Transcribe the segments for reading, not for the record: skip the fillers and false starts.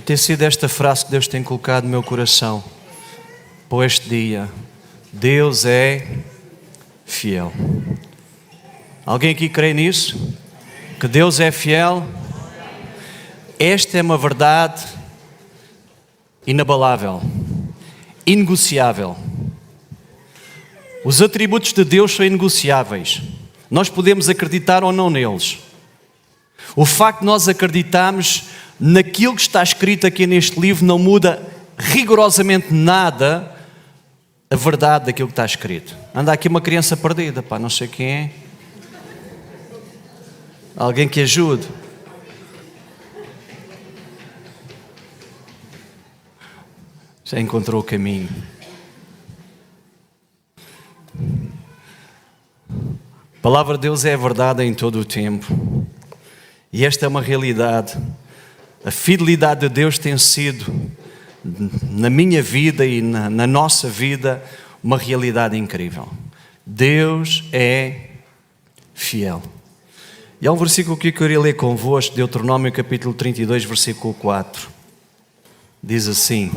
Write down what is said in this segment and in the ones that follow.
tem sido esta frase que Deus tem colocado no meu coração para este dia: Deus é fiel. Alguém aqui crê nisso? Que Deus é fiel? Esta é uma verdade inabalável, inegociável. Os atributos de Deus são inegociáveis. Nós podemos acreditar ou não neles. O facto de nós acreditarmos naquilo que está escrito aqui neste livro não muda rigorosamente nada a verdade daquilo que está escrito. Anda aqui uma criança perdida, não sei quem é. Alguém que ajude. Já encontrou o caminho. A palavra de Deus é a verdade em todo o tempo. E esta é uma realidade. A fidelidade de Deus tem sido, na minha vida e na nossa vida, uma realidade incrível. Deus é fiel. E há um versículo que eu queria ler convosco, Deuteronômio capítulo 32, versículo 4. Diz assim.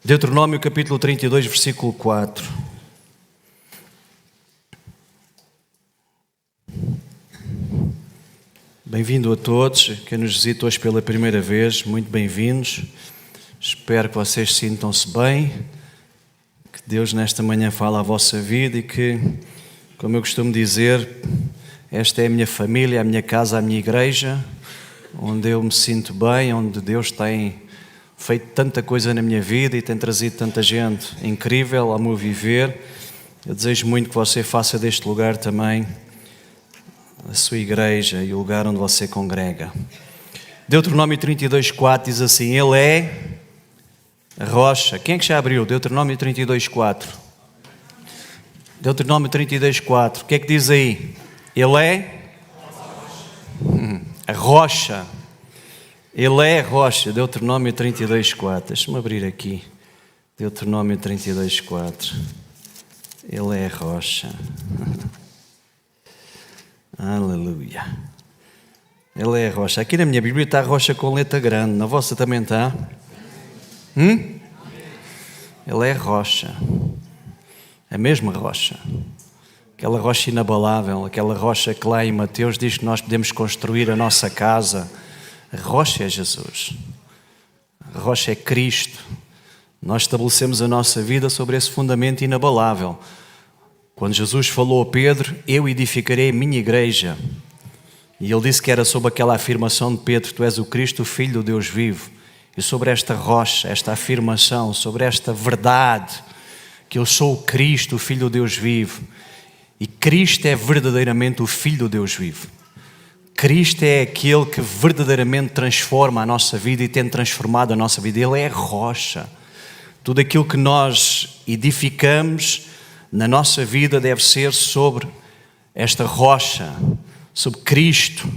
Deuteronômio capítulo 32, versículo 4. Bem-vindo a todos que nos visitam hoje pela primeira vez, muito bem-vindos. Espero que vocês sintam-se bem, que Deus nesta manhã fale à vossa vida e que, como eu costumo dizer, esta é a minha família, a minha casa, a minha igreja, onde eu me sinto bem, onde Deus tem feito tanta coisa na minha vida e tem trazido tanta gente incrível ao meu viver. Eu desejo muito que você faça deste lugar também a sua igreja e o lugar onde você congrega. Deuteronômio 32, 4 diz assim: Ele é a rocha. Quem é que já abriu? Deuteronômio 32, 4. Deuteronômio 32, 4. O que é que diz aí? Ele é a rocha. Ele é a rocha. Deuteronômio 32, 4. Deixa-me abrir aqui. Deuteronômio 32, 4. Ele é a rocha. Aleluia. Ele é a rocha. Aqui na minha Bíblia está a rocha com letra grande. Na vossa também está? Ele é a rocha. A mesma rocha. Aquela rocha inabalável. Aquela rocha que lá em Mateus diz que nós podemos construir a nossa casa. A rocha é Jesus. A rocha é Cristo. Nós estabelecemos a nossa vida sobre esse fundamento inabalável. Quando Jesus falou a Pedro: eu edificarei a minha igreja. E ele disse que era sobre aquela afirmação de Pedro: tu és o Cristo, o Filho do Deus vivo. E sobre esta rocha, esta afirmação, sobre esta verdade, que eu sou o Cristo, o Filho do Deus vivo. E Cristo é verdadeiramente o Filho do Deus vivo. Cristo é aquele que verdadeiramente transforma a nossa vida e tem transformado a nossa vida. Ele é a rocha. Tudo aquilo que nós edificamos na nossa vida deve ser sobre esta rocha, sobre Cristo.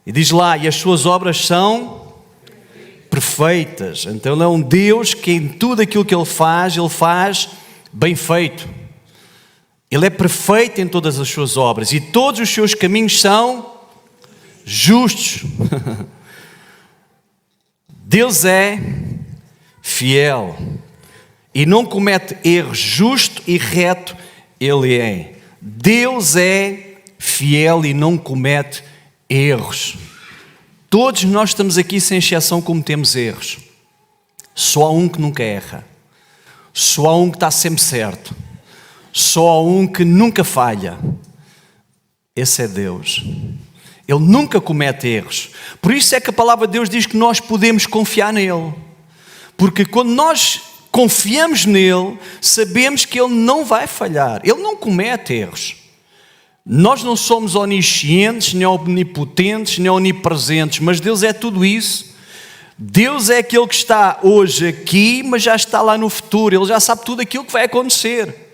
E diz lá: e as suas obras são perfeitas. Então Ele é um Deus que em tudo aquilo que Ele faz bem feito. Ele é perfeito em todas as suas obras e todos os seus caminhos são justos. Deus é fiel e não comete erros. Justo e reto Ele é. Deus é fiel e não comete erros. Todos nós estamos aqui sem exceção cometemos erros. Só há um que nunca erra. Só há um que está sempre certo. Só há um que nunca falha. Esse é Deus. Ele nunca comete erros. Por isso é que a palavra de Deus diz que nós podemos confiar nele. Porque quando nós confiamos nele, sabemos que ele não vai falhar. Ele não comete erros. Nós não somos oniscientes, nem onipotentes, nem onipresentes, mas Deus é tudo isso. Deus é aquele que está hoje aqui, mas já está lá no futuro. Ele já sabe tudo aquilo que vai acontecer.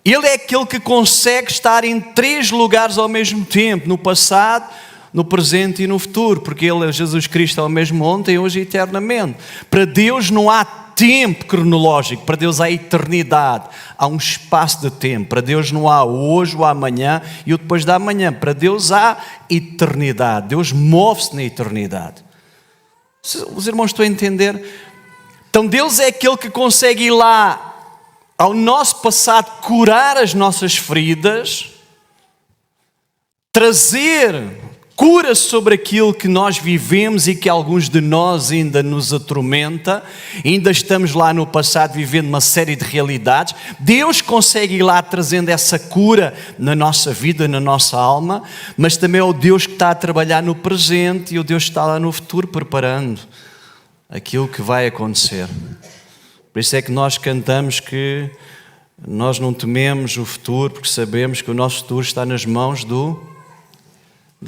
Ele é aquele que consegue estar em 3 lugares ao mesmo tempo, no passado, no presente e no futuro, porque Ele é Jesus Cristo ao mesmo ontem, hoje e eternamente. Para Deus não há tempo cronológico, para Deus há eternidade, há um espaço de tempo. Para Deus não há o hoje, o amanhã e o depois da manhã. Para Deus há eternidade. Deus move-se na eternidade. Os irmãos estão a entender? Então Deus é aquele que consegue ir lá ao nosso passado, curar as nossas feridas, trazer cura sobre aquilo que nós vivemos e que alguns de nós ainda nos atormenta, ainda estamos lá no passado vivendo uma série de realidades. Deus consegue ir lá trazendo essa cura na nossa vida, na nossa alma, mas também é o Deus que está a trabalhar no presente e o Deus que está lá no futuro preparando aquilo que vai acontecer. Por isso é que nós cantamos que nós não tememos o futuro, porque sabemos que o nosso futuro está nas mãos do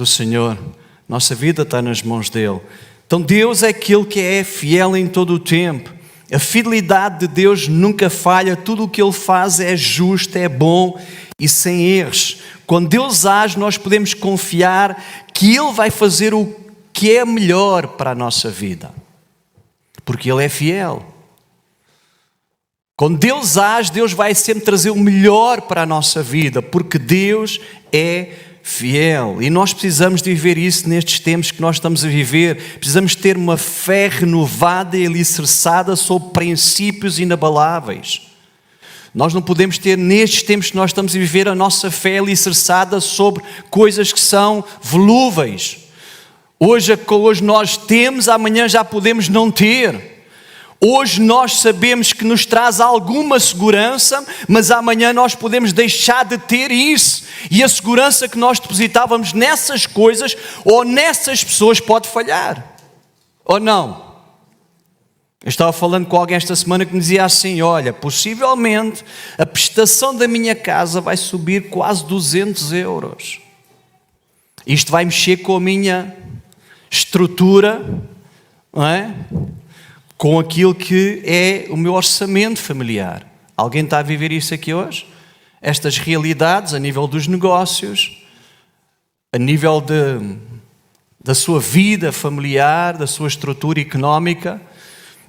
Senhor. Nossa vida está nas mãos dele. Então Deus é aquele que é fiel em todo o tempo. A fidelidade de Deus nunca falha. Tudo o que ele faz é justo, é bom e sem erros. Quando Deus age, nós podemos confiar que ele vai fazer o que é melhor para a nossa vida, porque ele é fiel. Quando Deus age, Deus vai sempre trazer o melhor para a nossa vida, porque Deus é fiel. E nós precisamos de viver isso nestes tempos que nós estamos a viver. Precisamos ter uma fé renovada e alicerçada sobre princípios inabaláveis. Nós não podemos ter, nestes tempos que nós estamos a viver, a nossa fé alicerçada sobre coisas que são volúveis. Hoje nós temos, amanhã já podemos não ter. Hoje nós sabemos que nos traz alguma segurança, mas amanhã nós podemos deixar de ter isso. E a segurança que nós depositávamos nessas coisas ou nessas pessoas pode falhar. Ou não? Eu estava falando com alguém esta semana que me dizia assim: olha, possivelmente a prestação da minha casa vai subir quase 200 euros. Isto vai mexer com a minha estrutura, não é? Com aquilo que é o meu orçamento familiar. Alguém está a viver isso aqui hoje? Estas realidades a nível dos negócios, a nível da sua vida familiar, da sua estrutura económica.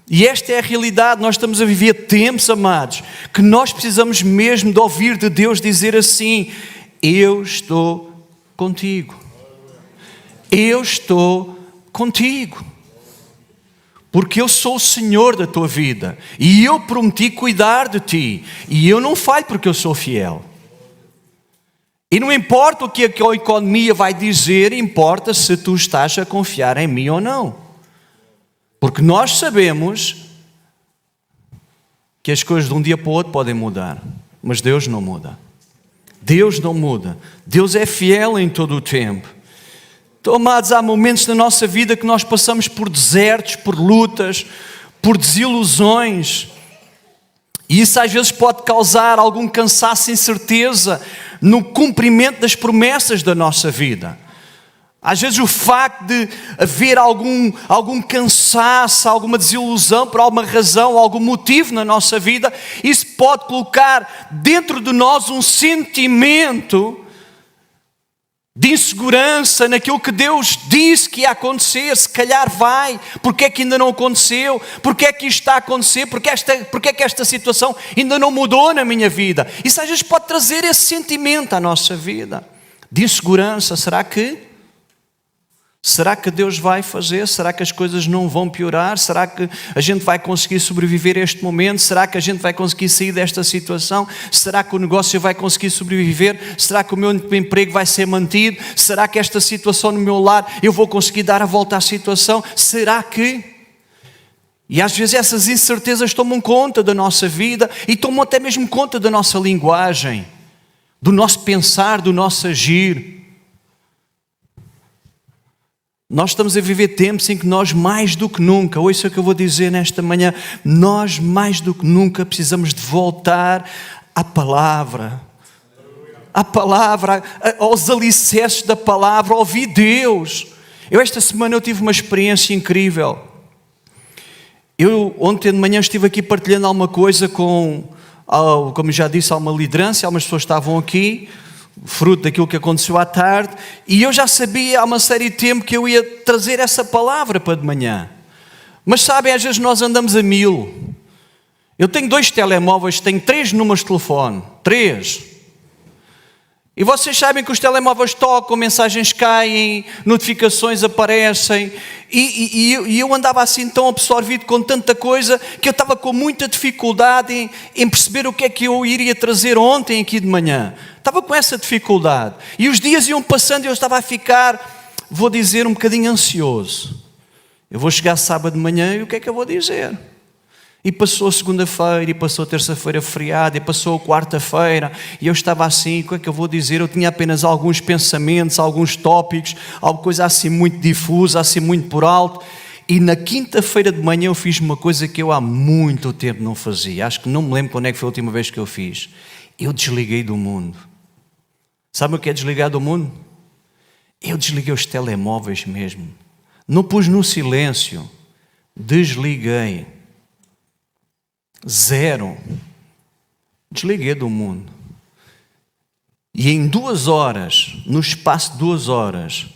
E esta é a realidade. Nós estamos a viver tempos, amados, que nós precisamos mesmo de ouvir de Deus dizer assim: eu estou contigo. Eu estou contigo. Porque eu sou o Senhor da tua vida e eu prometi cuidar de ti, e eu não falho porque eu sou fiel. E não importa o que a economia vai dizer, importa se tu estás a confiar em mim ou não. Porque nós sabemos que as coisas de um dia para o outro podem mudar, mas Deus não muda. Deus não muda. Deus é fiel em todo o tempo. Então, amados, há momentos na nossa vida que nós passamos por desertos, por lutas, por desilusões. E isso às vezes pode causar algum cansaço e incerteza no cumprimento das promessas da nossa vida. Às vezes o facto de haver algum cansaço, alguma desilusão por alguma razão, algum motivo na nossa vida, isso pode colocar dentro de nós um sentimento de insegurança naquilo que Deus disse que ia acontecer. Se calhar vai, porque é que ainda não aconteceu? Porque é que isto está a acontecer? Porque é que esta situação ainda não mudou na minha vida? Isso às vezes pode trazer esse sentimento à nossa vida, de insegurança. Será que Deus vai fazer? Será que as coisas não vão piorar? Será que a gente vai conseguir sobreviver a este momento? Será que a gente vai conseguir sair desta situação? Será que o negócio vai conseguir sobreviver? Será que o meu emprego vai ser mantido? Será que esta situação no meu lar eu vou conseguir dar a volta à situação? Será que? E às vezes essas incertezas tomam conta da nossa vida e tomam até mesmo conta da nossa linguagem, do nosso pensar, do nosso agir. Nós estamos a viver tempos em que nós mais do que nunca, ouça o que eu vou dizer nesta manhã, nós mais do que nunca precisamos de voltar à palavra, aos alicerces da palavra, a ouvir Deus. Esta semana eu tive uma experiência incrível. Ontem de manhã estive aqui partilhando alguma coisa como já disse, há uma liderança, algumas pessoas estavam aqui, fruto daquilo que aconteceu à tarde, e eu já sabia há uma série de tempo que eu ia trazer essa palavra para de manhã. Mas sabem, às vezes nós andamos a 1000, Eu tenho 2 telemóveis, tenho 3 números de telefone. 3. E vocês sabem que os telemóveis tocam, mensagens caem, notificações aparecem. E eu andava assim tão absorvido com tanta coisa que eu estava com muita dificuldade em perceber o que é que eu iria trazer ontem aqui de manhã. Estava com essa dificuldade. E os dias iam passando e eu estava a ficar, vou dizer, um bocadinho ansioso. Eu vou chegar sábado de manhã e o que é que eu vou dizer? E passou segunda-feira, e passou terça-feira feriado, e passou quarta-feira, e eu estava assim, o que é que eu vou dizer? Eu tinha apenas alguns pensamentos, alguns tópicos, alguma coisa assim muito difusa, assim muito por alto, e na quinta-feira de manhã eu fiz uma coisa que eu há muito tempo não fazia, acho que não me lembro quando é que foi a última vez que eu fiz. Eu desliguei do mundo. Sabe o que é desligar do mundo? Eu desliguei os telemóveis mesmo. Não pus no silêncio, desliguei. 0. Desliguei do mundo. E em 2 horas, no espaço de 2 horas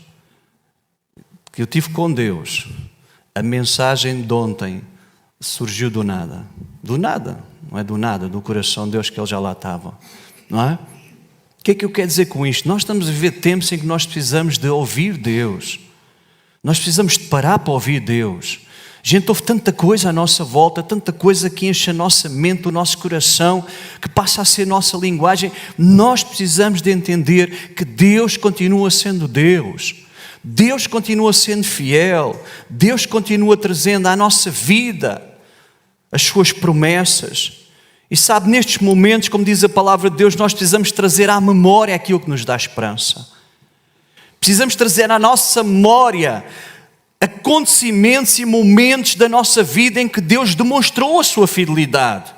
que eu tive com Deus, a mensagem de ontem surgiu do nada. Do nada, não é do nada, do coração de Deus que Ele já lá estava. Não é? O que é que eu quero dizer com isto? Nós estamos a viver tempos em que nós precisamos de ouvir Deus. Nós precisamos de parar para ouvir Deus. Gente, houve tanta coisa à nossa volta, tanta coisa que enche a nossa mente, o nosso coração, que passa a ser nossa linguagem. Nós precisamos de entender que Deus continua sendo Deus. Deus continua sendo fiel. Deus continua trazendo à nossa vida as suas promessas. E sabe, nestes momentos, como diz a palavra de Deus, nós precisamos trazer à memória aquilo que nos dá esperança. Precisamos trazer à nossa memória acontecimentos e momentos da nossa vida em que Deus demonstrou a sua fidelidade.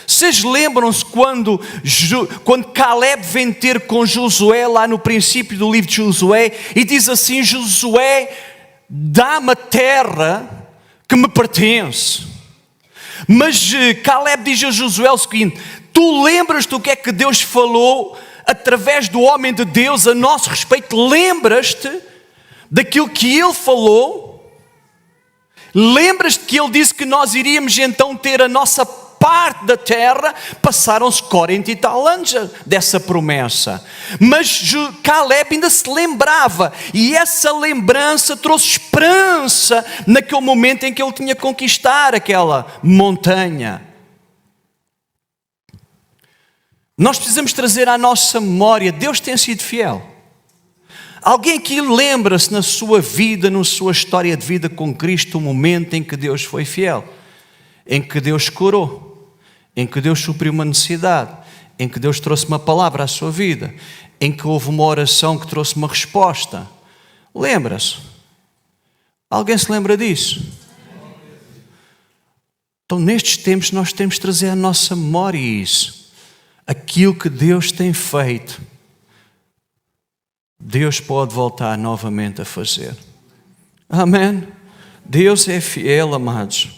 Vocês lembram-se quando Caleb vem ter com Josué lá no princípio do livro de Josué e diz assim: Josué, dá-me a terra que me pertence. Mas Caleb diz a Josué o seguinte: tu lembras-te o que é que Deus falou através do homem de Deus a nosso respeito? Lembras-te daquilo que ele falou? Lembras-te que ele disse que nós iríamos então ter a nossa parte da terra? Passaram-se 40 e tal anos dessa promessa, mas Caleb ainda se lembrava, e essa lembrança trouxe esperança naquele momento em que ele tinha que conquistar aquela montanha. Nós precisamos trazer à nossa memória, Deus tem sido fiel. Alguém que lembra-se na sua vida, na sua história de vida com Cristo, o momento em que Deus foi fiel, em que Deus curou, em que Deus supriu uma necessidade, em que Deus trouxe uma palavra à sua vida, em que houve uma oração que trouxe uma resposta. Lembra-se? Alguém se lembra disso? Então, nestes tempos, nós temos de trazer à nossa memória isso. Aquilo que Deus tem feito, Deus pode voltar novamente a fazer. Amém? Deus é fiel, amados.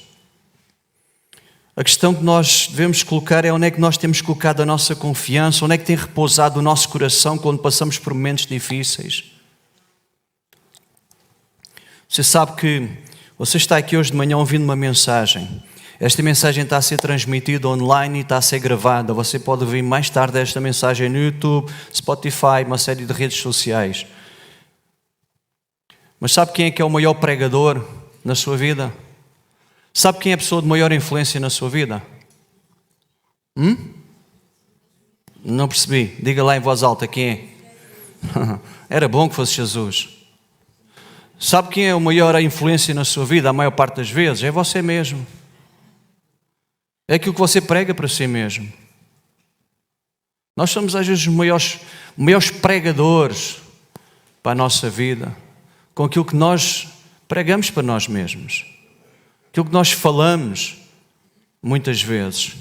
A questão que nós devemos colocar é onde é que nós temos colocado a nossa confiança, onde é que tem repousado o nosso coração quando passamos por momentos difíceis. Você sabe que você está aqui hoje de manhã ouvindo uma mensagem. Esta mensagem está a ser transmitida online e está a ser gravada. Você pode ouvir mais tarde esta mensagem no YouTube, Spotify, uma série de redes sociais. Mas sabe quem é que é o maior pregador na sua vida? Sabe quem é a pessoa de maior influência na sua vida? Não percebi. Diga lá em voz alta quem é. Era bom que fosse Jesus. Sabe quem é a maior influência na sua vida a maior parte das vezes? É você mesmo. É aquilo que você prega para si mesmo. Nós somos às vezes os maiores pregadores para a nossa vida, com aquilo que nós pregamos para nós mesmos, aquilo que nós falamos muitas vezes.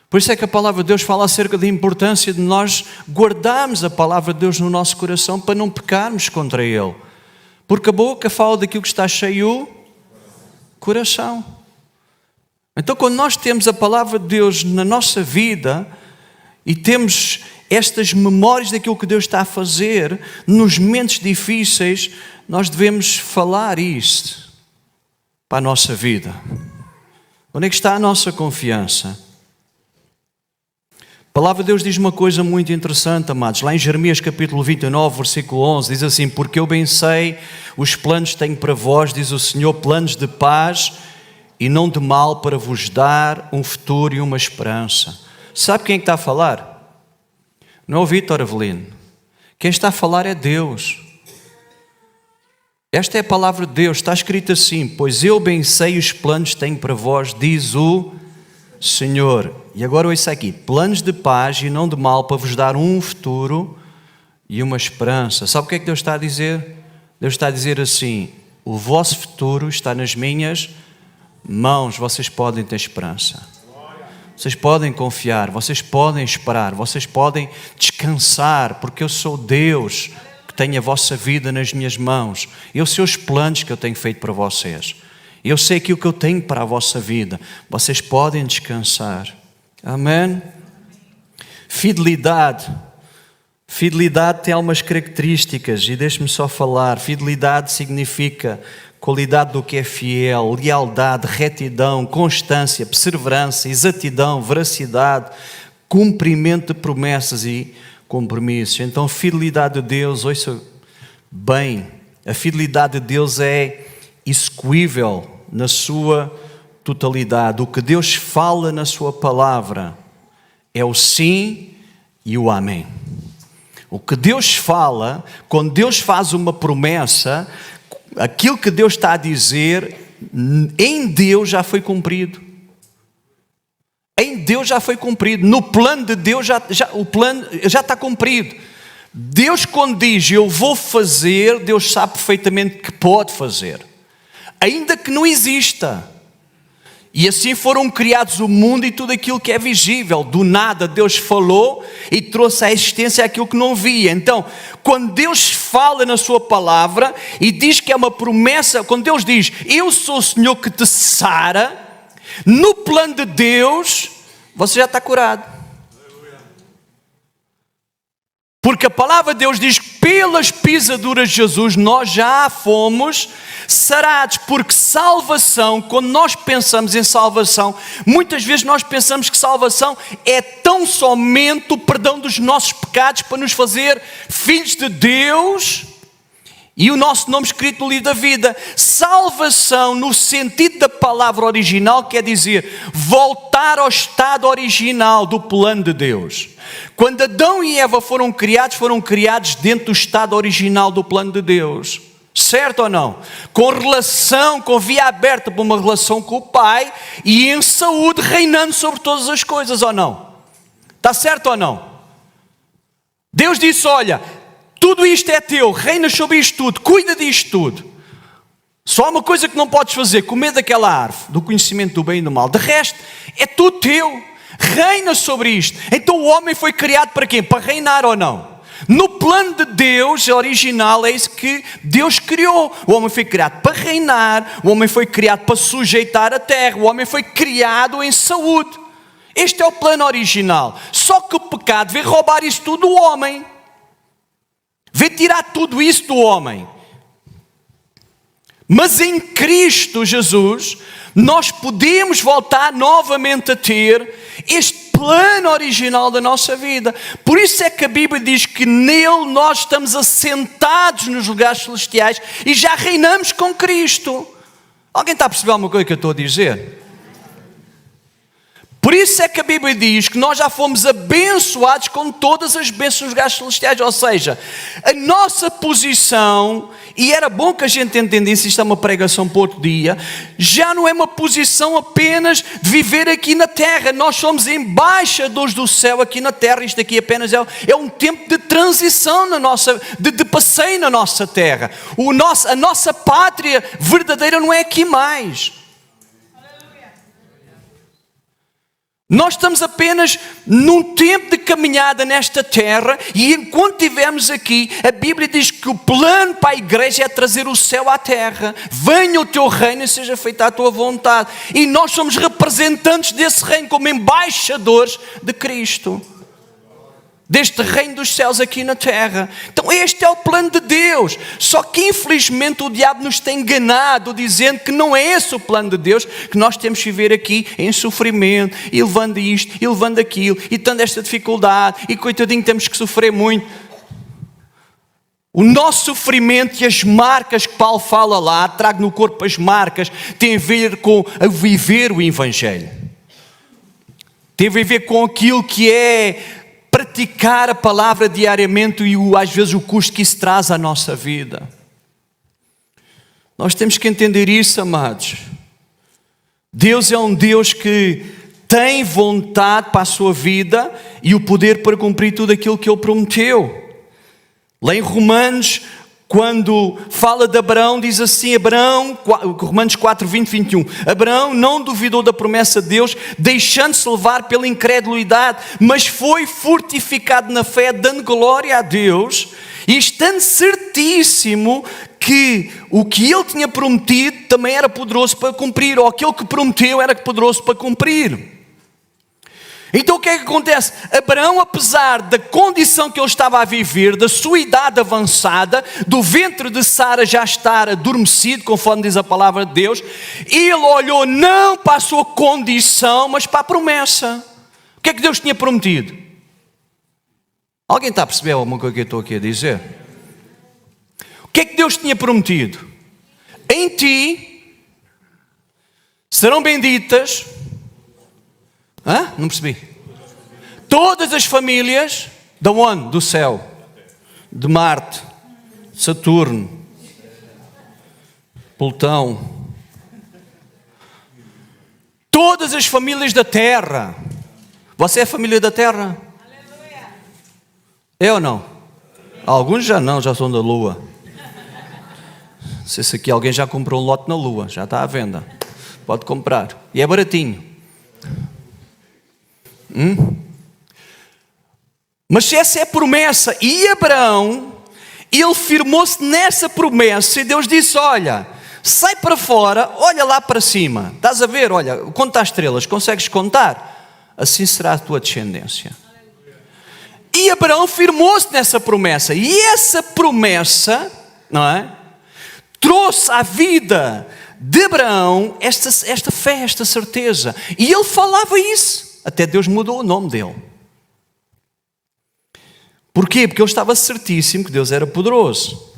Por isso é que a palavra de Deus fala acerca da importância de nós guardarmos a palavra de Deus no nosso coração para não pecarmos contra Ele. Porque a boca fala daquilo que está cheio o coração. Então, quando nós temos a palavra de Deus na nossa vida e temos estas memórias daquilo que Deus está a fazer nos momentos difíceis, nós devemos falar isto para a nossa vida. Onde é que está a nossa confiança? A palavra de Deus diz uma coisa muito interessante, amados. Lá em Jeremias capítulo 29, versículo 11, diz assim: porque eu bem sei os planos que tenho para vós, diz o Senhor, planos de paz e não de mal, para vos dar um futuro e uma esperança. Sabe quem é que está a falar? Não é o Vítor Avelino. Quem está a falar é Deus. Esta é a palavra de Deus, está escrito assim: pois eu bem sei os planos que tenho para vós, diz o Senhor. E agora ouça aqui: planos de paz e não de mal, para vos dar um futuro e uma esperança. Sabe o que é que Deus está a dizer? Deus está a dizer assim: o vosso futuro está nas minhas mãos, vocês podem ter esperança, vocês podem confiar, vocês podem esperar, vocês podem descansar, porque eu sou Deus que tenho a vossa vida nas minhas mãos. Eu sei os planos que eu tenho feito para vocês, eu sei aquilo que eu tenho para a vossa vida, vocês podem descansar. Amém? Fidelidade. Fidelidade tem algumas características e deixe-me só falar. Fidelidade significa qualidade do que é fiel, lealdade, retidão, constância, perseverança, exatidão, veracidade, cumprimento de promessas e compromissos. Então, fidelidade de Deus, ouça bem, a fidelidade de Deus é execuível na sua totalidade. O que Deus fala na sua palavra é o sim e o amém. O que Deus fala, quando Deus faz uma promessa, aquilo que Deus está a dizer, em Deus já foi cumprido. Em Deus já foi cumprido. No plano de Deus, o plano já está cumprido. Deus, quando diz eu vou fazer, Deus sabe perfeitamente que pode fazer, ainda que não exista. E assim foram criados o mundo e tudo aquilo que é visível. Do nada Deus falou e trouxe à existência aquilo que não via. Então, quando Deus fala na sua palavra e diz que é uma promessa, quando Deus diz eu sou o Senhor que te sara, no plano de Deus você já está curado. Porque a palavra de Deus diz que pelas pisaduras de Jesus nós já fomos sarados. Porque salvação, quando nós pensamos em salvação, muitas vezes nós pensamos que salvação é tão somente o perdão dos nossos pecados para nos fazer filhos de Deus e o nosso nome escrito no livro da vida. Salvação, no sentido da palavra original, quer dizer voltar ao estado original do plano de Deus. Quando Adão e Eva foram criados dentro do estado original do plano de Deus. Certo ou não? Com relação, com via aberta para uma relação com o Pai e em saúde, reinando sobre todas as coisas, ou não? Está certo ou não? Deus disse, olha, tudo isto é teu, reinas sobre isto tudo, cuida disto tudo. Só há uma coisa que não podes fazer, comer daquela árvore, do conhecimento do bem e do mal. De resto, é tudo teu, reina sobre isto. Então o homem foi criado para quê? Para reinar ou não? No plano de Deus original é isso que Deus criou. O homem foi criado para reinar, o homem foi criado para sujeitar a terra, o homem foi criado em saúde. Este é o plano original. Só que o pecado veio roubar isso tudo do homem. Veio tirar tudo isso do homem. Mas em Cristo Jesus, nós podemos voltar novamente a ter este plano original da nossa vida. Por isso é que a Bíblia diz que nele nós estamos assentados nos lugares celestiais e já reinamos com Cristo. Alguém está a perceber alguma coisa que eu estou a dizer? Por isso é que a Bíblia diz que nós já fomos abençoados com todas as bênçãos dos lugares celestiais. Ou seja, a nossa posição, e era bom que a gente entendesse, isto é uma pregação para outro dia, já não é uma posição apenas de viver aqui na terra. Nós somos embaixadores do céu aqui na terra. Isto aqui apenas é um tempo de transição de passeio na nossa terra. A nossa pátria verdadeira não é aqui mais. Nós estamos apenas num tempo de caminhada nesta terra e enquanto estivermos aqui, a Bíblia diz que o plano para a igreja é trazer o céu à terra. Venha o teu reino e seja feita a tua vontade. E nós somos representantes desse reino como embaixadores de Cristo. deste reino dos céus aqui na terra. Então este é o plano de Deus. Só que infelizmente o diabo nos tem enganado, dizendo que não é esse o plano de Deus, que nós temos que viver aqui em sofrimento, e levando isto, e levando aquilo, e tendo esta dificuldade, e coitadinho temos que sofrer muito. O nosso sofrimento e as marcas que Paulo fala lá, trago no corpo as marcas, tem a ver com a viver o Evangelho. Tem a ver com aquilo que é praticar a palavra diariamente e às vezes o custo que isso traz à nossa vida. Nós temos que entender isso, amados. Deus é um Deus que tem vontade para a sua vida e o poder para cumprir tudo aquilo que Ele prometeu. Lá em Romanos, quando fala de Abraão, diz assim, Romanos 4, 20, 21. Abraão não duvidou da promessa de Deus, deixando-se levar pela incredulidade, mas foi fortificado na fé, dando glória a Deus, e estando certíssimo que o que ele tinha prometido também era poderoso para cumprir, ou aquilo que prometeu era poderoso para cumprir. Então o que é que acontece? Abraão, apesar da condição que ele estava a viver, da sua idade avançada, do ventre de Sara já estar adormecido, conforme diz a palavra de Deus, ele olhou não para a sua condição, mas para a promessa. O que é que Deus tinha prometido? Alguém está a perceber alguma coisa que eu estou aqui a dizer? O que é que Deus tinha prometido? Em ti serão benditas... Não percebi. Todas as famílias, de onde? Do céu. De Marte, Saturno, Plutão. Todas as famílias da terra. Você é família da terra? É ou não? Alguns já não, já são da lua. Não sei se aqui alguém já comprou um lote na lua, já está à venda. Pode comprar. E é baratinho. Mas se essa é a promessa, e Abraão, ele firmou-se nessa promessa, e Deus disse, olha, sai para fora, olha lá para cima, estás a ver, olha, conta as estrelas, consegues contar? Assim será a tua descendência. E Abraão firmou-se nessa promessa, e essa promessa, não é? Trouxe à vida de Abraão esta fé, esta certeza, e ele falava isso. Até Deus mudou o nome dele. Porquê? Porque ele estava certíssimo que Deus era poderoso.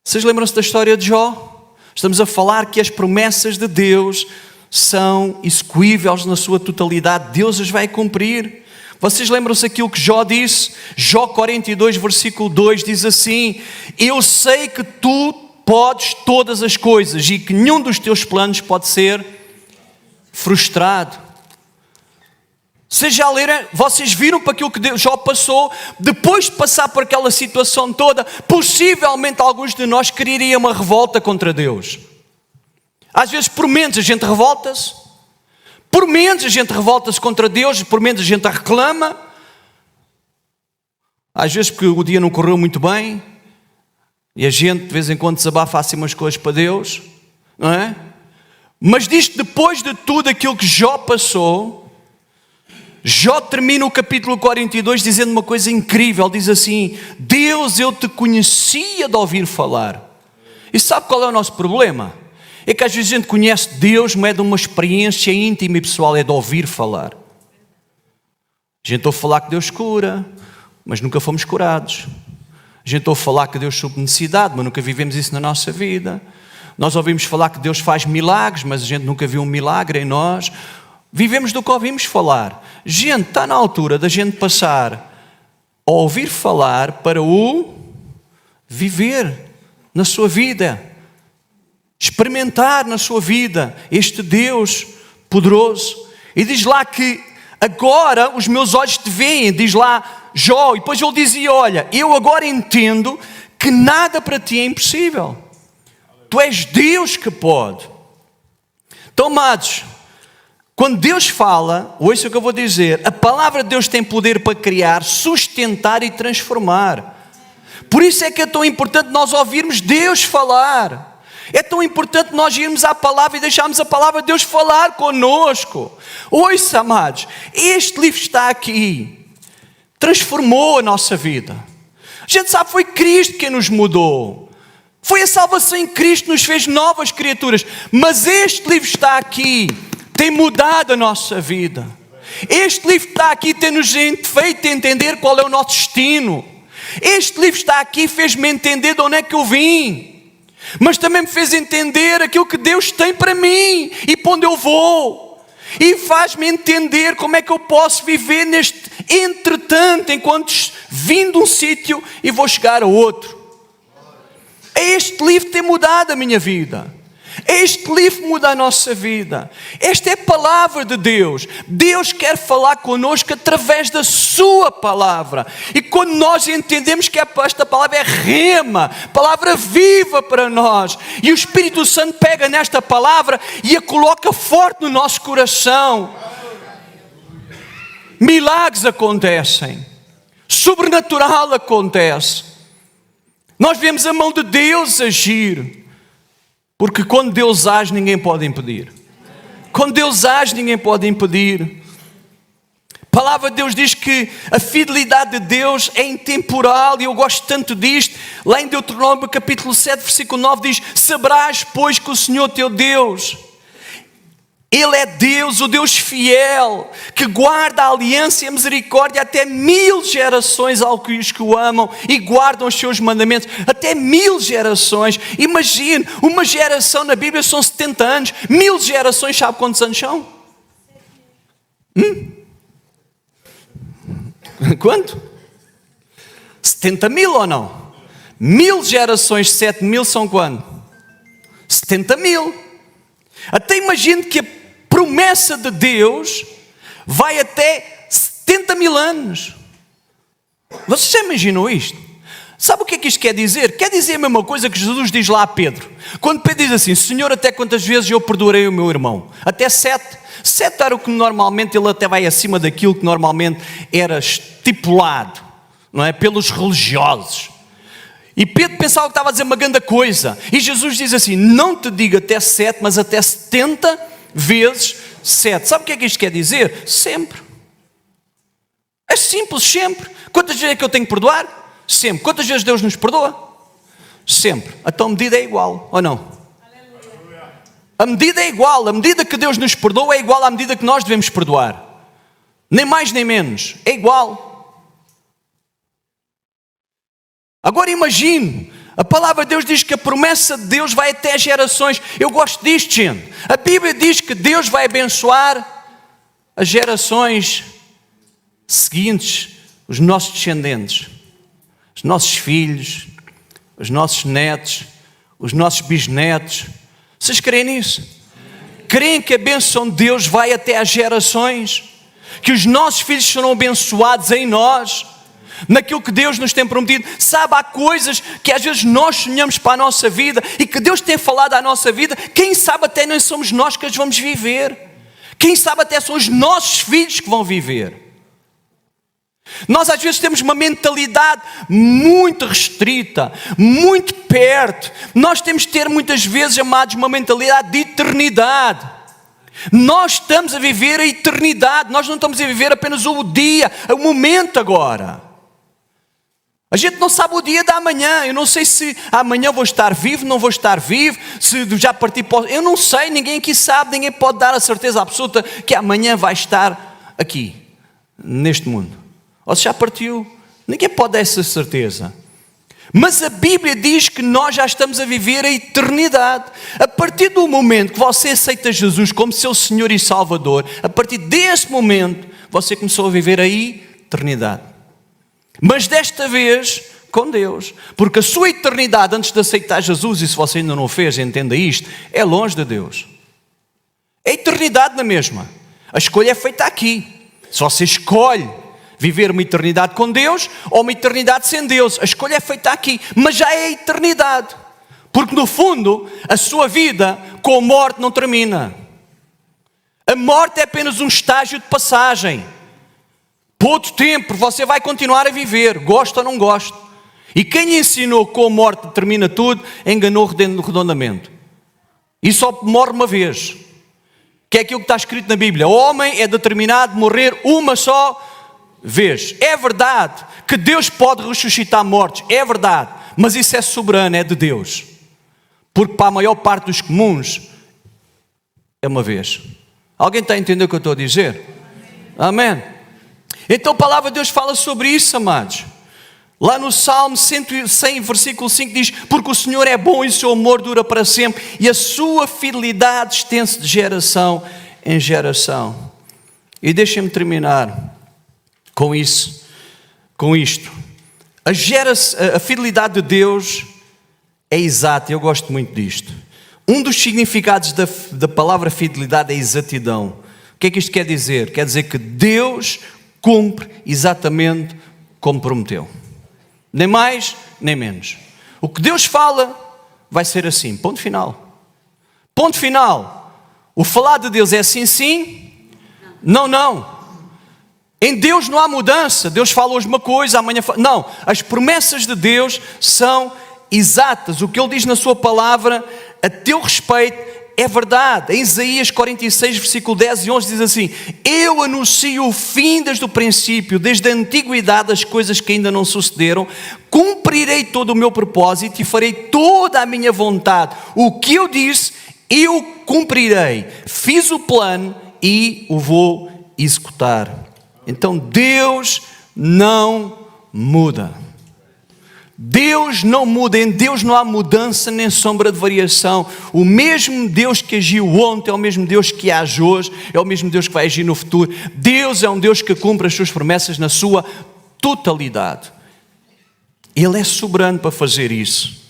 Vocês lembram-se da história de Jó? Estamos a falar que as promessas de Deus são execuíveis na sua totalidade. Deus as vai cumprir. Vocês lembram-se aquilo que Jó disse? Jó 42, versículo 2 diz assim: eu sei que tu podes todas as coisas e que nenhum dos teus planos pode ser frustrado. Vocês já leram, vocês viram para aquilo que Jó passou, depois de passar por aquela situação toda, possivelmente alguns de nós queriam uma revolta contra Deus. Às vezes por menos a gente revolta-se, por menos a gente revolta-se contra Deus, por menos a gente a reclama. Às vezes porque o dia não correu muito bem, e a gente de vez em quando desabafa assim umas coisas para Deus, não é? Mas diz que depois de tudo aquilo que Jó passou, Jó termina o capítulo 42 dizendo uma coisa incrível, diz assim: Deus, eu te conhecia de ouvir falar. E sabe qual é o nosso problema? É que às vezes a gente conhece Deus, mas é de uma experiência íntima e pessoal, é de ouvir falar. A gente ouve falar que Deus cura, mas nunca fomos curados. A gente ouve falar que Deus supre necessidade, mas nunca vivemos isso na nossa vida. Nós ouvimos falar que Deus faz milagres, mas a gente nunca viu um milagre em nós. Vivemos do que ouvimos falar. Gente, está na altura da gente passar a ouvir falar para o viver na sua vida. Experimentar na sua vida este Deus poderoso. E diz lá que agora os meus olhos te veem, diz lá Jó. E depois ele dizia: olha, eu agora entendo que nada para ti é impossível. Tu és Deus que pode. Então, amados, quando Deus fala, ouça o que eu vou dizer, a palavra de Deus tem poder para criar, sustentar e transformar. Por isso é que é tão importante nós ouvirmos Deus falar. É tão importante nós irmos à palavra e deixarmos a palavra de Deus falar conosco. Ouça, amados, este livro está aqui. transformou a nossa vida. A gente sabe que foi Cristo quem nos mudou. Foi a salvação em Cristo que nos fez novas criaturas. Mas este livro está aqui, tem mudado a nossa vida. Este livro está aqui, tem-nos feito entender qual é o nosso destino. Este livro está aqui, fez-me entender de onde é que eu vim. Mas também me fez entender aquilo que Deus tem para mim e para onde eu vou. E faz-me entender como é que eu posso viver neste entretanto, enquanto vim de um sítio e vou chegar a outro. Este livro tem mudado a minha vida. Este livro muda a nossa vida. Esta é a palavra de Deus. Deus quer falar connosco através da sua palavra. E quando nós entendemos que esta palavra é rema, palavra viva para nós, e o Espírito Santo pega nesta palavra e a coloca forte no nosso coração, milagres acontecem, sobrenatural acontece. Nós vemos a mão de Deus agir. Porque quando Deus age, ninguém pode impedir. Quando Deus age, ninguém pode impedir. A palavra de Deus diz que a fidelidade de Deus é intemporal, e eu gosto tanto disto. Lá em Deuteronômio capítulo 7, versículo 9 diz: saberás, pois, que o Senhor teu Deus, Ele é Deus, o Deus fiel, que guarda a aliança e a misericórdia até 1000 gerações aos que o amam e guardam os seus mandamentos. Até 1000 gerações. Imagine, uma geração na Bíblia são 70 anos. 1000 gerações, sabe quantos anos são? Quanto? 70 mil ou não? 1000 gerações, 7.000 são quando? 70 mil. Até imagine que a promessa de Deus vai até 70 mil anos. Você já imaginou isto? Sabe o que é que isto quer dizer? Quer dizer a mesma coisa que Jesus diz lá a Pedro. Quando Pedro diz assim: Senhor, até quantas vezes eu perdoarei o meu irmão? Até 7. 7 era o que normalmente, ele até vai acima daquilo que normalmente era estipulado, não é? Pelos religiosos. E Pedro pensava que estava a dizer uma grande coisa. E Jesus diz assim: não te digo até 7, mas até 70 vezes 7. Sabe o que é que isto quer dizer? Sempre. É simples, sempre. Quantas vezes é que eu tenho que perdoar? Sempre. Quantas vezes Deus nos perdoa? Sempre. Então a medida é igual, ou não? A medida é igual. A medida que Deus nos perdoa é igual à medida que nós devemos perdoar. Nem mais nem menos. É igual. Agora imagine, a palavra de Deus diz que a promessa de Deus vai até gerações. Eu gosto disto, gente. A Bíblia diz que Deus vai abençoar as gerações seguintes, os nossos descendentes, os nossos filhos, os nossos netos, os nossos bisnetos. Vocês creem nisso? Creem que a bênção de Deus vai até às gerações? Que os nossos filhos serão abençoados em nós? Naquilo que Deus nos tem prometido? Sabe, há coisas que às vezes nós sonhamos para a nossa vida e que Deus tem falado à nossa vida. Quem sabe até não somos nós que as vamos viver. Quem sabe até são os nossos filhos que vão viver. Nós às vezes temos uma mentalidade muito restrita, muito perto. Nós temos que ter muitas vezes, amados, uma mentalidade de eternidade. Nós estamos a viver a eternidade. Nós não estamos a viver apenas o dia, o momento agora. A gente não sabe o dia da amanhã. Eu não sei se amanhã vou estar vivo, não vou estar vivo, se já parti para... Eu não sei, ninguém aqui sabe, ninguém pode dar a certeza absoluta que amanhã vai estar aqui, neste mundo. Ou se já partiu, ninguém pode dar essa certeza. Mas a Bíblia diz que nós já estamos a viver a eternidade. A partir do momento que você aceita Jesus como seu Senhor e Salvador, a partir desse momento, você começou a viver a eternidade. Mas desta vez, com Deus. Porque a sua eternidade, antes de aceitar Jesus, e se você ainda não o fez, entenda isto, é longe de Deus. É eternidade na mesma. A escolha é feita aqui. Se você escolhe viver uma eternidade com Deus ou uma eternidade sem Deus, a escolha é feita aqui, mas já é a eternidade, porque no fundo a sua vida com a morte não termina. A morte é apenas um estágio de passagem. Por outro tempo você vai continuar a viver, gosta ou não gosta. E quem ensinou que com a morte termina tudo, enganou redondamente. E só morre uma vez, que é aquilo que está escrito na Bíblia: o homem é determinado a morrer uma só vez. É verdade que Deus pode ressuscitar mortos, é verdade, mas isso é soberano, é de Deus. Porque para a maior parte dos comuns, é uma vez. Alguém está a entender o que eu estou a dizer? Amém. Então a palavra de Deus fala sobre isso, amados. Lá no Salmo 100, versículo 5 diz: porque o Senhor é bom e o seu amor dura para sempre, e a sua fidelidade estende-se de geração em geração. E deixem-me terminar com isso, com isto. A fidelidade de Deus é exata, eu gosto muito disto. Um dos significados da palavra fidelidade é exatidão. O que é que isto quer dizer? Quer dizer que Deus cumpre exatamente como prometeu. Nem mais, nem menos. O que Deus fala vai ser assim, ponto final. Ponto final. O falar de Deus é assim, sim? Não, não. Em Deus não há mudança. Deus fala hoje uma coisa, amanhã fala... Não, as promessas de Deus são exatas. O que Ele diz na sua palavra a teu respeito é verdade. Em Isaías 46, versículo 10 e 11 diz assim: eu anuncio o fim desde o princípio, desde a antiguidade, as coisas que ainda não sucederam. Cumprirei todo o meu propósito e farei toda a minha vontade. O que eu disse, eu cumprirei. Fiz o plano e o vou executar. Então Deus não muda. Deus não muda, em Deus não há mudança nem sombra de variação. O mesmo Deus que agiu ontem é o mesmo Deus que age hoje, é o mesmo Deus que vai agir no futuro. Deus é um Deus que cumpre as suas promessas na sua totalidade. Ele é soberano para fazer isso.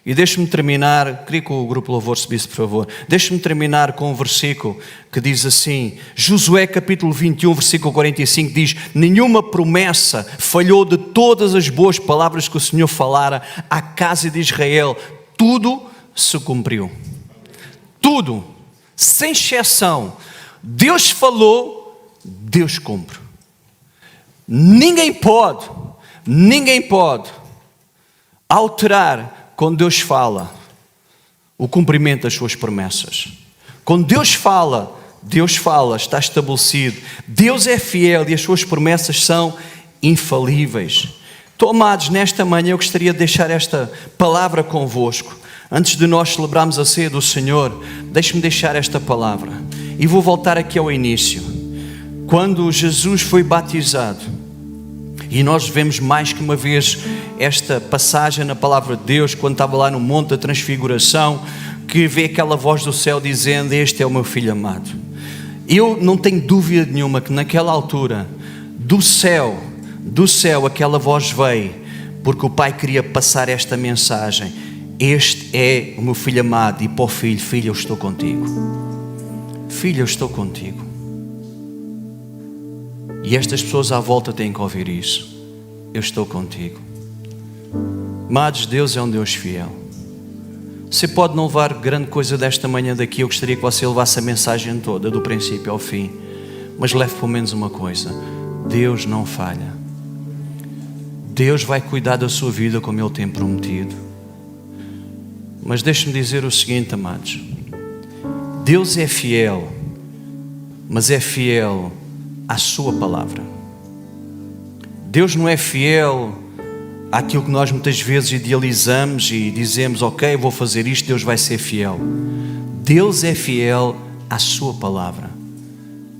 E deixe-me terminar, queria que o grupo Louvor subisse, por favor. Deixe-me terminar com um versículo que diz assim, Josué capítulo 21, versículo 45 diz: nenhuma promessa falhou de todas as boas palavras que o Senhor falara à casa de Israel. Tudo se cumpriu. Tudo, sem exceção. Deus falou, Deus cumpre. Ninguém pode alterar quando Deus fala o cumprimento das suas promessas. Quando Deus fala, está estabelecido. Deus é fiel e as suas promessas são infalíveis. Então, amados, nesta manhã eu gostaria de deixar esta palavra convosco. Antes de nós celebrarmos a ceia do Senhor, deixe-me deixar esta palavra. E vou voltar aqui ao início. Quando Jesus foi batizado, e nós vemos mais que uma vez esta passagem na palavra de Deus, quando estava lá no Monte da Transfiguração, que vê aquela voz do céu dizendo: este é o meu filho amado. Eu não tenho dúvida nenhuma que naquela altura, do céu, aquela voz veio, porque o Pai queria passar esta mensagem: este é o meu filho amado. E para o filho: filho, eu estou contigo. Filho, eu estou contigo. E estas pessoas à volta têm que ouvir isso. Eu estou contigo. Amados, Deus é um Deus fiel. Você pode não levar grande coisa desta manhã daqui. Eu gostaria que você levasse a mensagem toda, do princípio ao fim. Mas leve pelo menos uma coisa: Deus não falha. Deus vai cuidar da sua vida como Ele tem prometido. Mas deixe-me dizer o seguinte, amados. Deus é fiel, mas é fiel à sua palavra. Deus não é fiel àquilo que nós muitas vezes idealizamos e dizemos: ok, vou fazer isto, Deus vai ser fiel. Deus é fiel à sua palavra,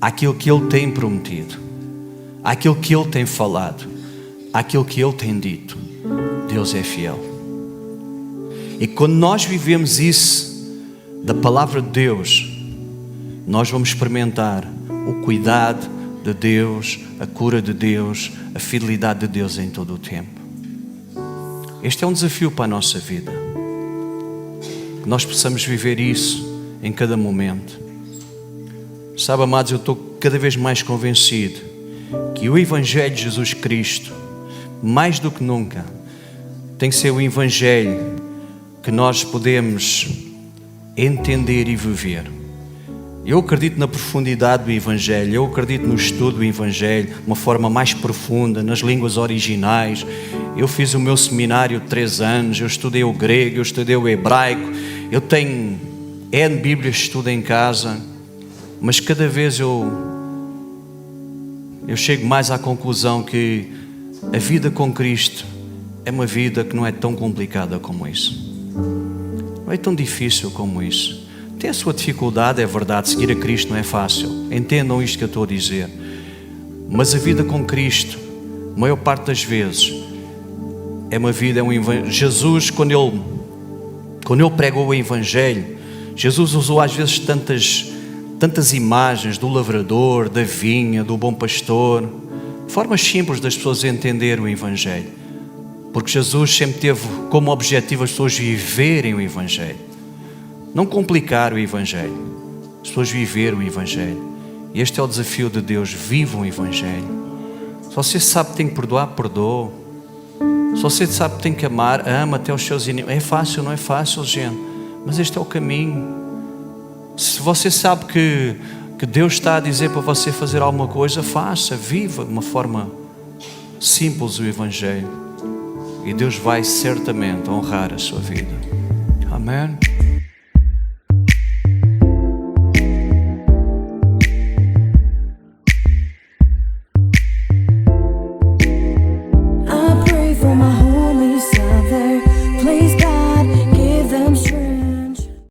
àquilo que Ele tem prometido, àquilo que Ele tem falado, àquilo que Ele tem dito. Deus é fiel. E quando nós vivemos isso da palavra de Deus, nós vamos experimentar o cuidado de Deus, a cura de Deus, a fidelidade de Deus em todo o tempo. Este é um desafio para a nossa vida, que nós possamos viver isso em cada momento. Sabe, amados, eu estou cada vez mais convencido que o Evangelho de Jesus Cristo, mais do que nunca, tem que ser o Evangelho que nós podemos entender e viver. Eu acredito na profundidade do Evangelho, eu acredito no estudo do Evangelho de uma forma mais profunda, nas línguas originais. Eu fiz o meu seminário de 3 anos, eu estudei o grego, eu estudei o hebraico, eu tenho N Bíblias que estudo em casa, mas cada vez eu eu chego mais à conclusão que a vida com Cristo é uma vida que não é tão complicada como isso. Não é tão difícil como isso. Tem a sua dificuldade, é verdade, seguir a Cristo não é fácil. Entendam isto que eu estou a dizer. Mas a vida com Cristo, a maior parte das vezes, é uma vida, é um evangelho. Jesus, quando ele pregou o Evangelho, Jesus usou às vezes tantas imagens do lavrador, da vinha, do bom pastor, formas simples das pessoas entenderem o Evangelho. Porque Jesus sempre teve como objetivo as pessoas viverem o Evangelho. Não complicar o Evangelho, as pessoas viverem o Evangelho. E este é o desafio de Deus: vivam o Evangelho. Se você sabe que tem que perdoar, perdoa. Se você sabe que tem que amar, ama até os seus inimigos. É fácil, não é fácil, gente, mas este é o caminho. Se você sabe que Deus está a dizer para você fazer alguma coisa, faça, viva de uma forma simples o Evangelho. E Deus vai certamente honrar a sua vida. Amém.